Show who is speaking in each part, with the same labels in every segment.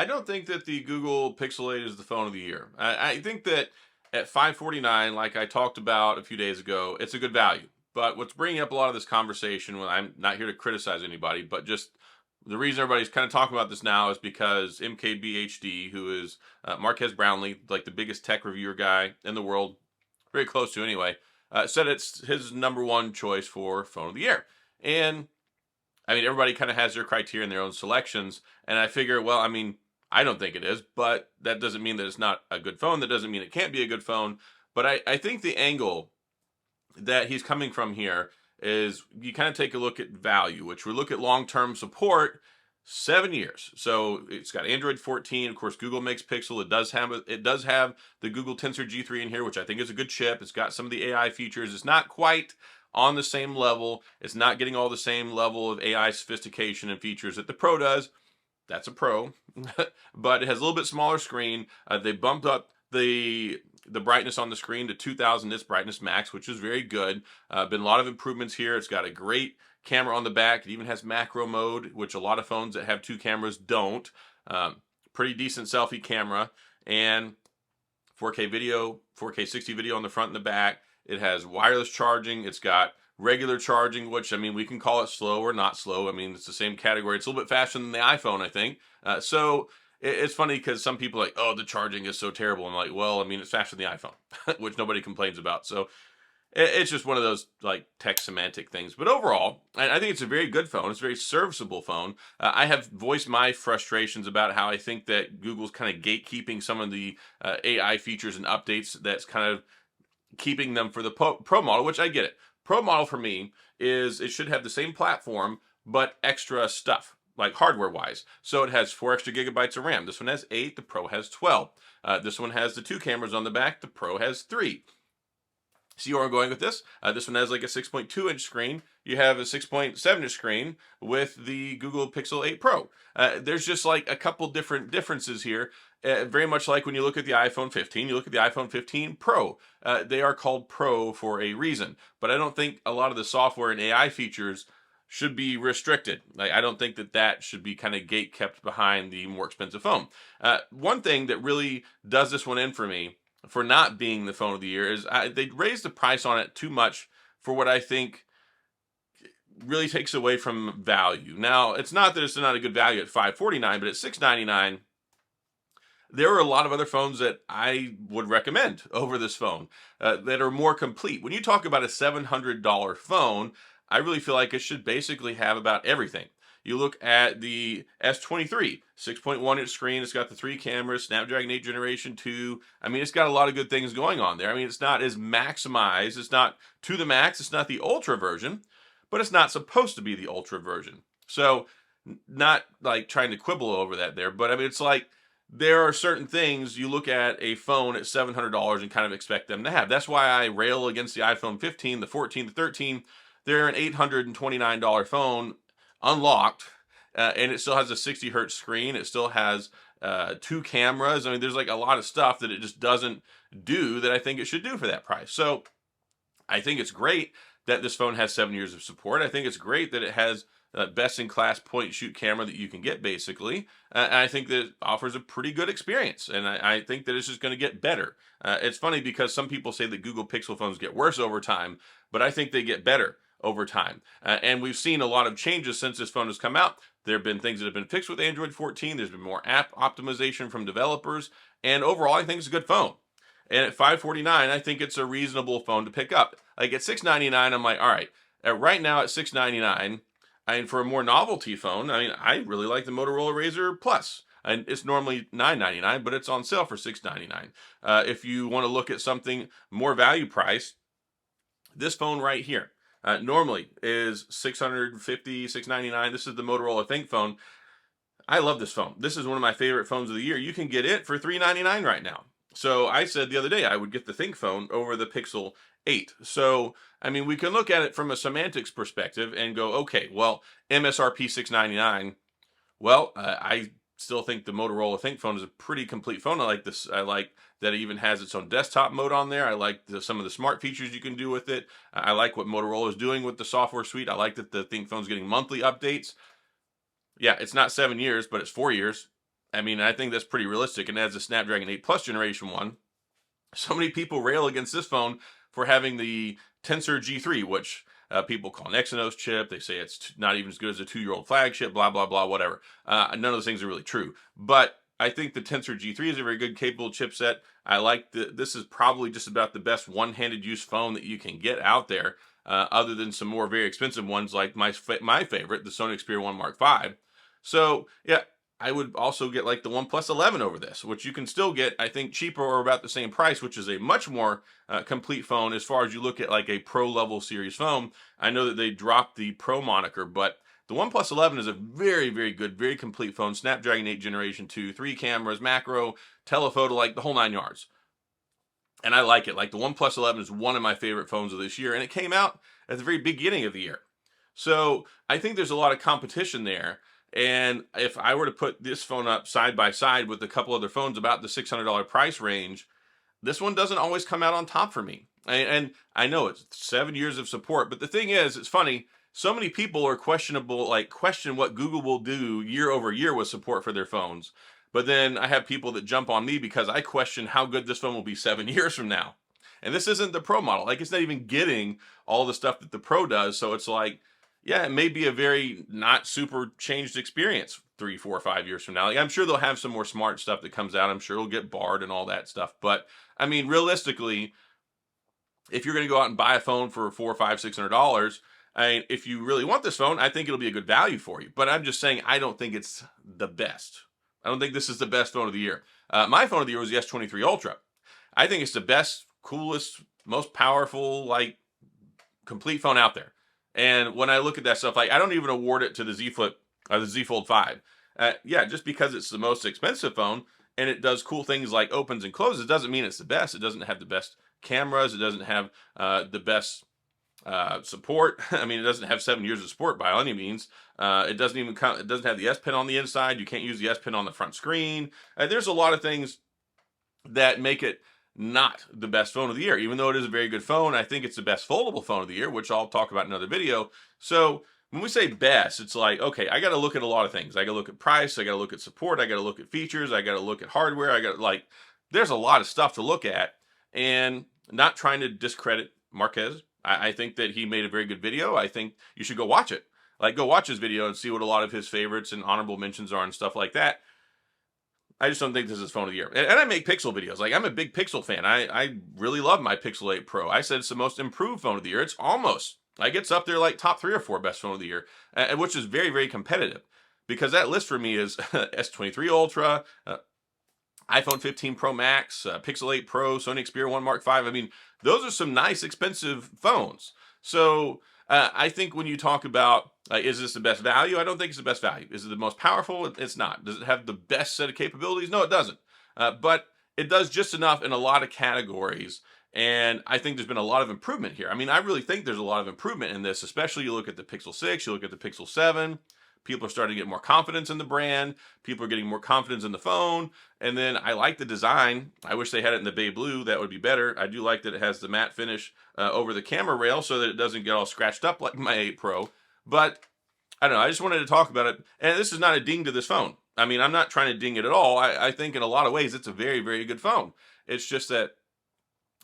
Speaker 1: I don't think that the Google Pixel 8 is the phone of the year. I think that at 549, like I talked about a few days ago, it's a good value. But what's bringing up a lot of this conversation, when I'm not here to criticize anybody, but just the reason everybody's kind of talking about this now is because MKBHD, who is Marquez Brownlee, like the biggest tech reviewer guy in the world, very close to anyway, said it's his number one choice for phone of the year. And I mean, everybody kind of has their criteria and their own selections. And I figure, well, I mean, I don't think it is, but that doesn't mean that it's not a good phone. That doesn't mean it can't be a good phone. But I think the angle that he's coming from here is you kind of take a look at value, which we look at long-term support, 7 years. So it's got Android 14. Of course, Google makes Pixel. It does have the Google Tensor G3 in here, which I think is a good chip. It's got some of the AI features. It's not quite on the same level. It's not getting all the same level of AI sophistication and features that the Pro does. That's a Pro, but it has a little bit smaller screen. They bumped up the brightness on the screen to 2000 nits brightness max, which is very good. Been a lot of improvements here. It's got a great camera on the back. It even has macro mode, which a lot of phones that have two cameras don't. Pretty decent selfie camera, and 4K video, 4K 60 video on the front and the back. It has wireless charging. It's got regular charging, which, I mean, we can call it slow or not slow. I mean, it's the same category. It's a little bit faster than the iPhone, I think. It's funny because some people are like, oh, the charging is so terrible. I'm like, well, I mean, it's faster than the iPhone, which nobody complains about. So it's just one of those like tech semantic things. But overall, I think it's a very good phone. It's a very serviceable phone. I have voiced my frustrations about how I think that Google's kind of gatekeeping some of the AI features and updates that's kind of keeping them for the Pro model, which I get it. Pro model for me is it should have the same platform, but extra stuff, like hardware wise. So it has 4 extra gigabytes of RAM. This one has 8, the Pro has 12. This one has the 2 cameras on the back, the Pro has 3. See where I'm going with this? This one has like a 6.2 inch screen. You have a 6.7 inch screen with the Google Pixel 8 Pro. There's just like a couple different differences here. Very much like when you look at the iPhone 15, you look at the iPhone 15 Pro. They are called Pro for a reason. But I don't think a lot of the software and AI features should be restricted. Like, I don't think that that should be kind of gate kept behind the more expensive phone. One thing that really does this one in for me for not being the phone of the year is they raised the price on it too much for what I think really takes away from value. Now, it's not that it's not a good value at $549, but at $699, there are a lot of other phones that I would recommend over this phone that are more complete. When you talk about a $700 phone, I really feel like it should basically have about everything. You look at the S23, 6.1 inch screen. It's got the 3 cameras, Snapdragon 8 Generation 2. I mean, it's got a lot of good things going on there. I mean, it's not as maximized. It's not to the max. It's not the ultra version, but it's not supposed to be the ultra version. So, not like trying to quibble over that there, but I mean, it's like there are certain things you look at a phone at $700 and kind of expect them to have. That's why I rail against the iPhone 15, the 14, the 13. They're an $829 phone unlocked, and it still has a 60 hertz screen. It still has 2 cameras. I mean, there's like a lot of stuff that it just doesn't do that I think it should do for that price. So I think it's great that this phone has 7 years of support. I think it's great that it has best in class point and shoot camera that you can get basically. And I think that it offers a pretty good experience. And I think that it's just going to get better. It's funny because some people say that Google Pixel phones get worse over time, but I think they get better over time. And we've seen a lot of changes since this phone has come out. There have been things that have been fixed with Android 14. There's been more app optimization from developers. And overall, I think it's a good phone. And at $549, I think it's a reasonable phone to pick up. Like at $699, I'm like, all right, right now at $699, I mean, for a more novelty phone, I mean, I really like the Motorola Razr Plus. And it's normally $999, but it's on sale for $699. If you want to look at something more value priced, this phone right here, normally is $650, $699. This is the Motorola ThinkPhone. I love this phone. This is one of my favorite phones of the year. You can get it for $399 right now. So I said the other day I would get the ThinkPhone over the Pixel 8. So, I mean, we can look at it from a semantics perspective and go, okay, well, MSRP $699. Well, I still think the Motorola ThinkPhone is a pretty complete phone. I like this. I like that it even has its own desktop mode on there. I like some of the smart features you can do with it. I like what Motorola is doing with the software suite. I like that the ThinkPhone's getting monthly updates. Yeah, it's not 7 years, but it's 4 years. I mean, I think that's pretty realistic. And as a Snapdragon 8 Plus Generation 1, so many people rail against this phone for having the Tensor G3, which people call an Exynos chip. They say it's not even as good as a 2-year-old flagship, blah, blah, blah, whatever. None of those things are really true. But I think the Tensor G3 is a very good, capable chipset. I like this is probably just about the best one-handed use phone that you can get out there, other than some more very expensive ones like my favorite, the Sony Xperia 1 Mark V. So, yeah, I would also get like the OnePlus 11 over this, which you can still get, I think, cheaper or about the same price, which is a much more complete phone as far as you look at like a pro level series phone. I know that they dropped the Pro moniker, but the OnePlus 11 is a very, very good, very complete phone. Snapdragon 8 Generation 2, 3 cameras, macro, telephoto, like the whole 9 yards. And I like it. Like the OnePlus 11 is one of my favorite phones of this year, and it came out at the very beginning of the year. So I think there's a lot of competition there. And if I were to put this phone up side by side with a couple other phones about the $600 price range, this one doesn't always come out on top for me. And I know it's 7 years of support, but the thing is, it's funny. So many people are question what Google will do year over year with support for their phones. But then I have people that jump on me because I question how good this phone will be 7 years from now. And this isn't the Pro model. Like, it's not even getting all the stuff that the Pro does. So it's like, yeah, it may be a very not super changed experience 3, 4, 5 years from now. Like, I'm sure they'll have some more smart stuff that comes out. I'm sure it'll get barred and all that stuff. But I mean, realistically, if you're going to go out and buy a phone for $400, $500, $600, I mean, if you really want this phone, I think it'll be a good value for you. But I'm just saying, I don't think it's the best. I don't think this is the best phone of the year. My phone of the year was the S23 Ultra. I think it's the best, coolest, most powerful, like, complete phone out there. And when I look at that stuff, like, I don't even award it to the Z Flip or the Z Fold 5. Yeah, just because it's the most expensive phone and it does cool things like opens and closes doesn't mean it's the best. It doesn't have the best cameras. It doesn't have the best support. I mean, it doesn't have 7 years of support by any means. It doesn't even it doesn't have the S Pen on the inside. You can't use the S Pen on the front screen. There's a lot of things that make it not the best phone of the year, even though it is a very good phone. I think it's the best foldable phone of the year, which I'll talk about in another video. So when we say best, it's like, okay, I got to look at a lot of things. I got to look at price. I got to look at support. I got to look at features. I got to look at hardware. I got like, there's a lot of stuff to look at, and not trying to discredit Marquez. I think that he made a very good video. I think you should go watch it. Like, go watch his video and see what a lot of his favorites and honorable mentions are and stuff like that. I just don't think this is phone of the year. And I make Plxel videos. Like, I'm a big Plxel fan. I really love my Plxel 8 Pro. I said it's the most improved phone of the year. It's almost, like, it's up there like top 3 or 4 best phone of the year, which is very, very competitive. Because that list for me is S23 Ultra, iPhone 15 Pro Max, Pixel 8 Pro, Sony Xperia 1 Mark V. I mean, those are some nice, expensive phones. So I think when you talk about, is this the best value? I don't think it's the best value. Is it the most powerful? It's not. Does it have the best set of capabilities? No, it doesn't. But it does just enough in a lot of categories. And I think there's been a lot of improvement here. I mean, I really think there's a lot of improvement in this, especially you look at the Pixel 6, you look at the Pixel 7. People are starting to get more confidence in the brand. People are getting more confidence in the phone. And then I like the design. I wish they had it in the bay blue. That would be better. I do like that it has the matte finish over the camera rail so that it doesn't get all scratched up like my 8 Pro. But I don't know. I just wanted to talk about it. And this is not a ding to this phone. I mean, I'm not trying to ding it at all. I think in a lot of ways it's a very, very good phone. It's just that,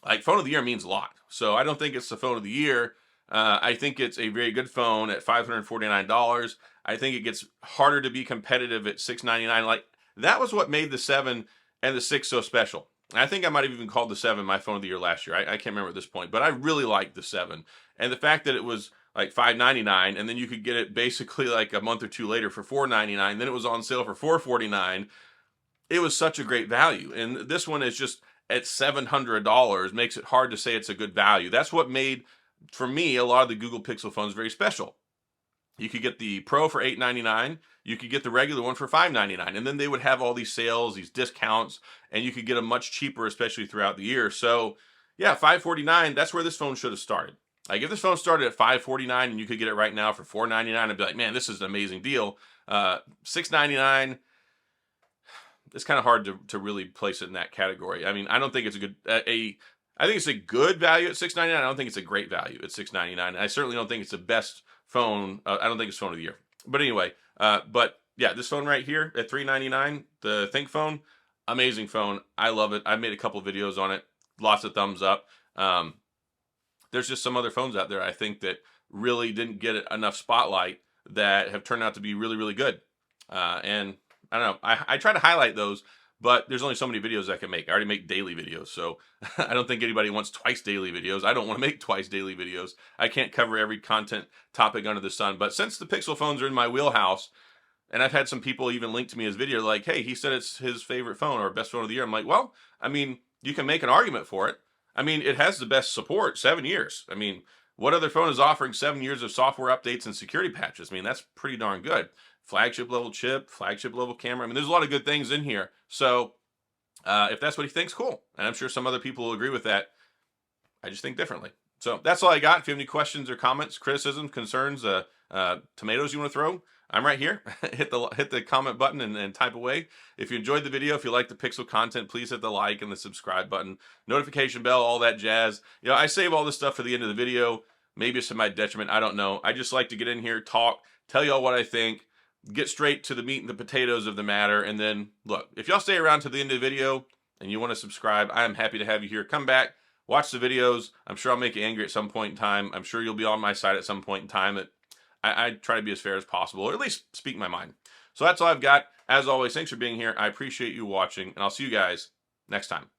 Speaker 1: like, phone of the year means a lot. So I don't think it's the phone of the year. I think it's a very good phone at $549. I think it gets harder to be competitive at $699. Like, that was what made the 7 and the 6 so special. I think I might have even called the 7 my phone of the year last year. I can't remember at this point, but I really liked the 7. And the fact that it was like $599, and then you could get it basically like a month or two later for $499. Then it was on sale for $449. It was such a great value. And this one is just at $700, makes it hard to say it's a good value. That's what made, for me, a lot of the Google Pixel phones very special. You could get the Pro for $899. You could get the regular one for $599. And then they would have all these sales, these discounts, and you could get them much cheaper, especially throughout the year. So, yeah, $549, that's where this phone should have started. Like, if this phone started at $549 and you could get it right now for $499, I'd be like, man, this is an amazing deal. $699, it's kind of hard to really place it in that category. I mean, I don't think it's a good, I think it's a good value at $699. I don't think it's a great value at $699. I certainly don't think it's the best phone. I don't think it's phone of the year. But anyway, but yeah, this phone right here at $399, the Think phone, amazing phone. I love it. I've made a couple videos on it. Lots of thumbs up. Um, there's just some other phones out there I think that really didn't get enough spotlight that have turned out to be really, really good. And I don't know, I try to highlight those, but there's only so many videos I can make. I already make daily videos, so I don't think anybody wants twice daily videos. I don't want to make twice daily videos. I can't cover every content topic under the sun. But since the Pixel phones are in my wheelhouse, and I've had some people even link to me his video like, hey, he said it's his favorite phone or best phone of the year. I'm like, well, I mean, you can make an argument for it. I mean, it has the best support, 7 years. I mean, what other phone is offering 7 years of software updates and security patches? I mean, that's pretty darn good. Flagship level chip, flagship level camera. I mean, there's a lot of good things in here. So if that's what he thinks, cool. And I'm sure some other people will agree with that. I just think differently. So that's all I got. If you have any questions or comments, criticism, concerns, tomatoes you want to throw, I'm right here. hit the comment button and type away. If you enjoyed the video, if you like the Pixel content, please hit the like and the subscribe button, notification bell, all that jazz. You know, I save all this stuff for the end of the video. Maybe it's to my detriment. I don't know. I just like to get in here, talk, tell y'all what I think, get straight to the meat and the potatoes of the matter. And then look, if y'all stay around to the end of the video and you want to subscribe, I am happy to have you here. Come back, watch the videos. I'm sure I'll make you angry at some point in time. I'm sure you'll be on my side at some point in time. I try to be as fair as possible, or at least speak my mind. So that's all I've got. As always, thanks for being here. I appreciate you watching, and I'll see you guys next time.